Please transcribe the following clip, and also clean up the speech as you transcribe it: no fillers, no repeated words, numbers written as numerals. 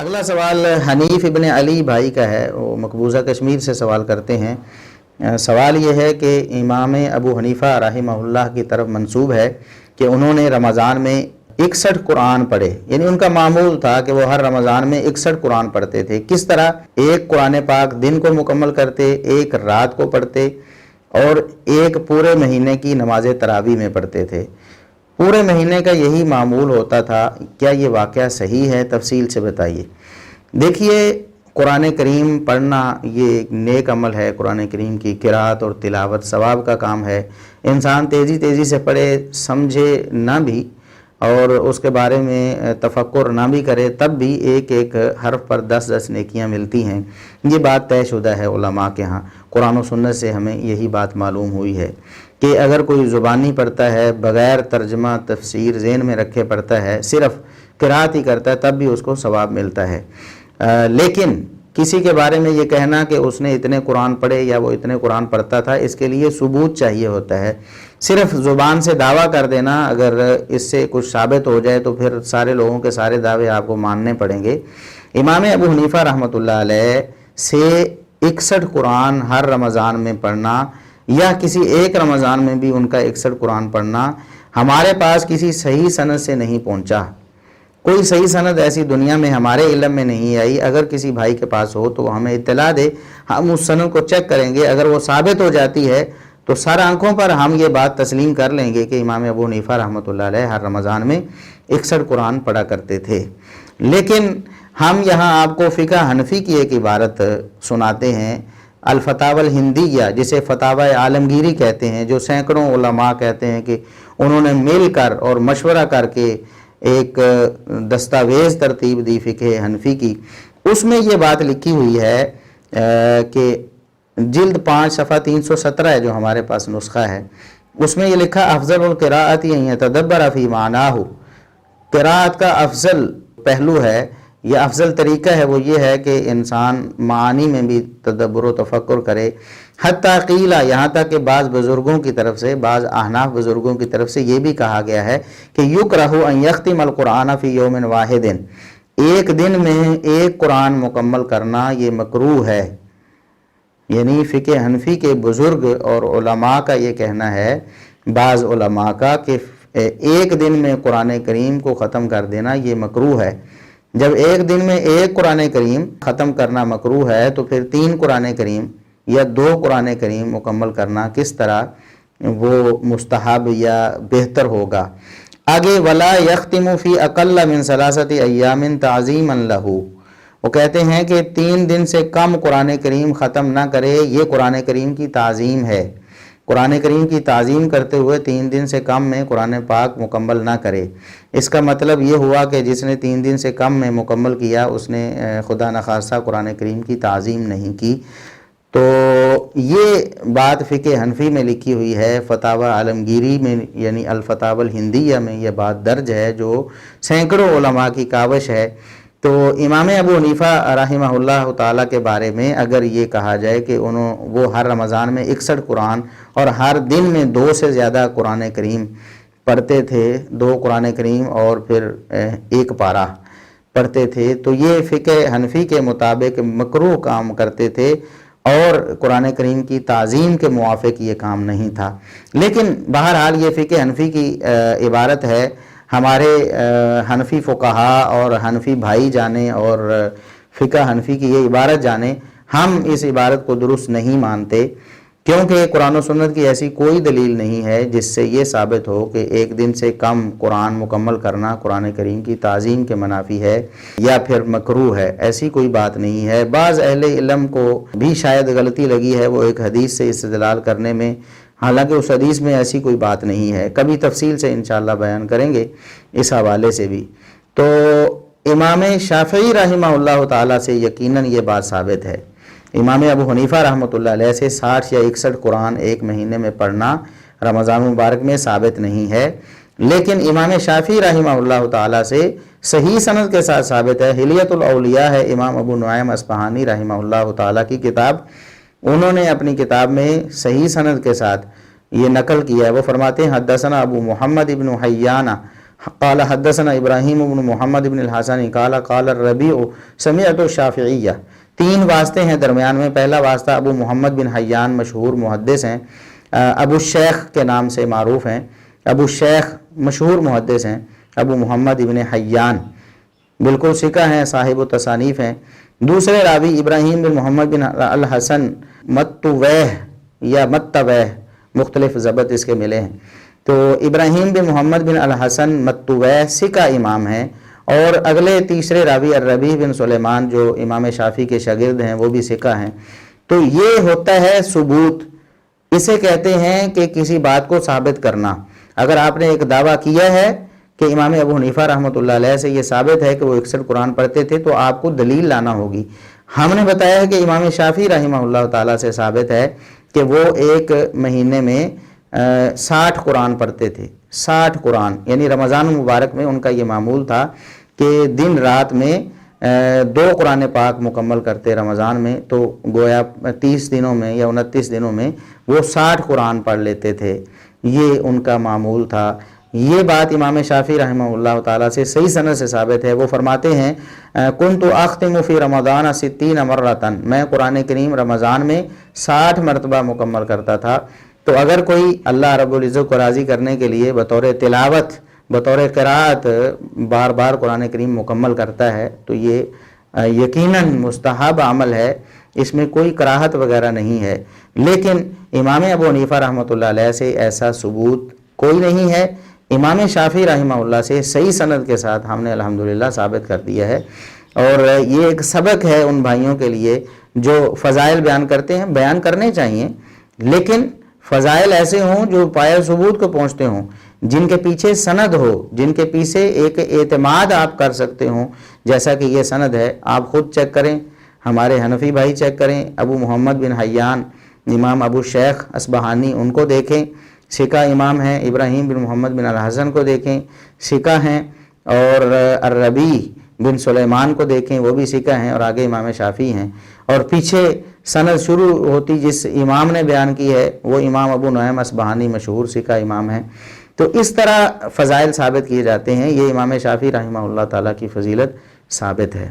اگلا سوال حنیف ابن علی بھائی کا ہے، وہ مقبوضہ کشمیر سے سوال کرتے ہیں۔ سوال یہ ہے کہ امام ابو حنیفہ رحمہ اللہ کی طرف منسوب ہے کہ انہوں نے رمضان میں 61 قرآن پڑھے، یعنی ان کا معمول تھا کہ وہ ہر رمضان میں 61 قرآن پڑھتے تھے۔ کس طرح؟ ایک قرآن پاک دن کو مکمل کرتے، ایک رات کو پڑھتے اور ایک پورے مہینے کی نماز تراویح میں پڑھتے تھے۔ پورے مہینے کا یہی معمول ہوتا تھا، کیا یہ واقعہ صحیح ہے؟ تفصیل سے بتائیے۔ دیکھیے، قرآن کریم پڑھنا یہ ایک نیک عمل ہے۔ قرآن کریم کی قرات اور تلاوت ثواب کا کام ہے۔ انسان تیزی سے پڑھے، سمجھے نہ بھی اور اس کے بارے میں تفکر نہ بھی کرے، تب بھی ایک ایک حرف پر 10 نیکیاں ملتی ہیں۔ یہ بات طے شدہ ہے علماء کے ہاں۔ قرآن و سنت سے ہمیں یہی بات معلوم ہوئی ہے کہ اگر کوئی زبانی پڑھتا ہے، بغیر ترجمہ تفسیر ذہن میں رکھے پڑھتا ہے، صرف قرات ہی کرتا ہے، تب بھی اس کو ثواب ملتا ہے۔ لیکن کسی کے بارے میں یہ کہنا کہ اس نے اتنے قرآن پڑھے یا وہ اتنے قرآن پڑھتا تھا، اس کے لیے ثبوت چاہیے ہوتا ہے۔ صرف زبان سے دعویٰ کر دینا، اگر اس سے کچھ ثابت ہو جائے تو پھر سارے لوگوں کے سارے دعوے آپ کو ماننے پڑیں گے۔ امام ابو حنیفہ رحمۃ اللہ علیہ سے 61 قرآن ہر رمضان میں پڑھنا یا کسی ایک رمضان میں بھی ان کا 61 قرآن پڑھنا ہمارے پاس کسی صحیح سند سے نہیں پہنچا۔ کوئی صحیح سند ایسی دنیا میں ہمارے علم میں نہیں آئی۔ اگر کسی بھائی کے پاس ہو تو وہ ہمیں اطلاع دے، ہم اس سند کو چیک کریں گے۔ اگر وہ ثابت ہو جاتی ہے تو سر آنکھوں پر ہم یہ بات تسلیم کر لیں گے کہ امام ابو حنیفہ رحمۃ اللہ علیہ ہر رمضان میں 61 قرآن پڑھا کرتے تھے۔ لیکن ہم یہاں آپ کو فقہ حنفی کی ایک عبارت سناتے ہیں، الفتاوی الہندیہ، جسے فتاوی عالمگیری کہتے ہیں، جو سینکڑوں علماء کہتے ہیں کہ انہوں نے مل کر اور مشورہ کر کے ایک دستاویز ترتیب دی فقہ حنفی کی۔ اس میں یہ بات لکھی ہوئی ہے کہ جلد 5 صفحہ 317 ہے جو ہمارے پاس نسخہ ہے، اس میں یہ لکھا افضل القراءۃ ان یتدبر فی معناہ۔ قراءت کا افضل پہلو ہے یا افضل طریقہ ہے وہ یہ ہے کہ انسان معانی میں بھی تدبر و تفکر کرے۔ حتیٰ قیل، یہاں تک کہ بعض بزرگوں کی طرف سے، بعض احناف بزرگوں کی طرف سے یہ بھی کہا گیا ہے کہ یکرہ ان یختم القرآن فی یوم واحد، ایک دن میں ایک قرآن مکمل کرنا یہ مکروہ ہے۔ یعنی فقہ حنفی کے بزرگ اور علماء کا یہ کہنا ہے، بعض علماء کا، کہ ایک دن میں قرآن کریم کو ختم کر دینا یہ مکروہ ہے۔ جب ایک دن میں ایک قرآن کریم ختم کرنا مکروہ ہے تو پھر 3 قرآن کریم یا 2 قرآن کریم مکمل کرنا کس طرح وہ مستحب یا بہتر ہوگا؟ آگے ولا یختم فی اقل من 3 ایام تعظیما لہ، وہ کہتے ہیں کہ 3 دن سے کم قرآن کریم ختم نہ کرے، یہ قرآن کریم کی تعظیم ہے۔ قرآن کریم کی تعظیم کرتے ہوئے 3 دن سے کم میں قرآن پاک مکمل نہ کرے۔ اس کا مطلب یہ ہوا کہ جس نے 3 دن سے کم میں مکمل کیا اس نے خدا نخواستہ قرآن کریم کی تعظیم نہیں کی۔ تو یہ بات فقہ حنفی میں لکھی ہوئی ہے، فتاوی عالمگیری میں یعنی الفتاوی الہندیہ میں یہ بات درج ہے، جو سینکڑوں علماء کی کاوش ہے۔ تو امام ابو حنیفہ رحمہ اللہ تعالیٰ کے بارے میں اگر یہ کہا جائے کہ وہ ہر رمضان میں 61 قرآن اور ہر دن میں 2 سے زیادہ قرآن کریم پڑھتے تھے، 2 قرآن کریم اور پھر 1 پارہ پڑھتے تھے، تو یہ فقہ حنفی کے مطابق مکروہ کام کرتے تھے اور قرآن کریم کی تعظیم کے موافق یہ کام نہیں تھا۔ لیکن بہرحال یہ فقہ حنفی کی عبارت ہے، ہمارے حنفی فقہا اور حنفی بھائی جانے اور فقہ حنفی کی یہ عبارت جانے، ہم اس عبارت کو درست نہیں مانتے، کیونکہ قرآن و سنت کی ایسی کوئی دلیل نہیں ہے جس سے یہ ثابت ہو کہ ایک دن سے کم قرآن مکمل کرنا قرآن کریم کی تعظیم کے منافی ہے یا پھر مکروہ ہے۔ ایسی کوئی بات نہیں ہے۔ بعض اہل علم کو بھی شاید غلطی لگی ہے وہ ایک حدیث سے استدلال کرنے میں، حالانکہ اس حدیث میں ایسی کوئی بات نہیں ہے۔ کبھی تفصیل سے انشاءاللہ بیان کریں گے اس حوالے سے بھی۔ تو امام شافعی رحمہ اللہ تعالیٰ سے یقیناً یہ بات ثابت ہے۔ امام ابو حنیفہ رحمۃ اللہ علیہ سے 60 یا 61 قرآن ایک مہینے میں پڑھنا رمضان مبارک میں ثابت نہیں ہے، لیکن امام شافعی رحمہ اللہ تعالیٰ سے صحیح سند کے ساتھ ثابت ہے۔ حلیۃ الاولیاء ہے امام ابو نعیم اصفہانی رحمہ اللہ تعالیٰ کی کتاب، انہوں نے اپنی کتاب میں صحیح سند کے ساتھ یہ نقل کیا ہے۔ وہ فرماتے ہیں حدثنا ابو محمد ابن حیانہ قال حدثنا ابراہیم بن محمد بن الحسن قال قال الربیع سمعت الشافعیہ. 3 واسطے ہیں درمیان میں. پہلا واسطہ ابو محمد بن حیان مشہور محدث ہیں، ابو الشیخ کے نام سے معروف ہیں. ابو الشیخ مشہور محدث ہیں. ابو محمد بن حیان بالکل ثقہ ہیں، صاحب و تصانیف ہیں. دوسرے راوی ابراہیم بن محمد بن الحسن متویہ یا متویہ، مختلف ضبط اس کے ملے ہیں. تو ابراہیم بن محمد بن الحسن متویہ ثقہ امام ہیں. اور اگلے تیسرے راوی الربیع بن سلیمان جو امام شافعی کے شاگرد ہیں وہ بھی ثقہ ہیں. تو یہ ہوتا ہے ثبوت. اسے کہتے ہیں کہ کسی بات کو ثابت کرنا. اگر آپ نے ایک دعویٰ کیا ہے کہ امام ابو حنیفہ رحمۃ اللہ علیہ سے یہ ثابت ہے کہ وہ 61 قرآن پڑھتے تھے، تو آپ کو دلیل لانا ہوگی. ہم نے بتایا ہے کہ امام شافعی رحمہ اللہ تعالیٰ سے ثابت ہے کہ وہ ایک مہینے میں 60 قرآن پڑھتے تھے. 60 قرآن، یعنی رمضان المبارک میں ان کا یہ معمول تھا کہ دن رات میں 2 قرآن پاک مکمل کرتے رمضان میں. تو گویا 30 دنوں میں یا 29 دنوں میں وہ 60 قرآن پڑھ لیتے تھے. یہ ان کا معمول تھا. یہ بات امام شافعی رحمہ اللہ تعالیٰ سے صحیح سند سے ثابت ہے. وہ فرماتے ہیں کنت اختم فی رمضان 60 مرتن، میں قرآن کریم رمضان میں 60 مرتبہ مکمل کرتا تھا. تو اگر کوئی اللہ رب العزت کو راضی کرنے کے لیے بطور تلاوت، بطور قرات بار بار قرآن کریم مکمل کرتا ہے تو یہ یقیناً مستحب عمل ہے، اس میں کوئی کراہت وغیرہ نہیں ہے. لیکن امام ابو حنیفہ رحمۃ اللہ علیہ سے ایسا ثبوت کوئی نہیں ہے. امام شافعی رحمہ اللہ سے صحیح سند کے ساتھ ہم نے الحمدللہ ثابت کر دیا ہے. اور یہ ایک سبق ہے ان بھائیوں کے لیے جو فضائل بیان کرتے ہیں. بیان کرنے چاہیے، لیکن فضائل ایسے ہوں جو پایہ ثبوت کو پہنچتے ہوں، جن کے پیچھے سند ہو، جن کے پیچھے ایک اعتماد آپ کر سکتے ہوں. جیسا کہ یہ سند ہے، آپ خود چیک کریں، ہمارے حنفی بھائی چیک کریں. ابو محمد بن حیان، امام ابو شیخ اصبہانی، ان کو دیکھیں، ثقہ امام ہیں. ابراہیم بن محمد بن الحسن کو دیکھیں، ثقہ ہیں. اور الربیع بن سلیمان کو دیکھیں، وہ بھی ثقہ ہیں اور آگے امام شافعی ہیں. اور پیچھے سند شروع ہوتی جس امام نے بیان کی ہے وہ امام ابو نعیم اصبہانی مشہور ثقہ امام ہیں. تو اس طرح فضائل ثابت کیے جاتے ہیں. یہ امام شافعی رحمہ اللہ تعالیٰ کی فضیلت ثابت ہے.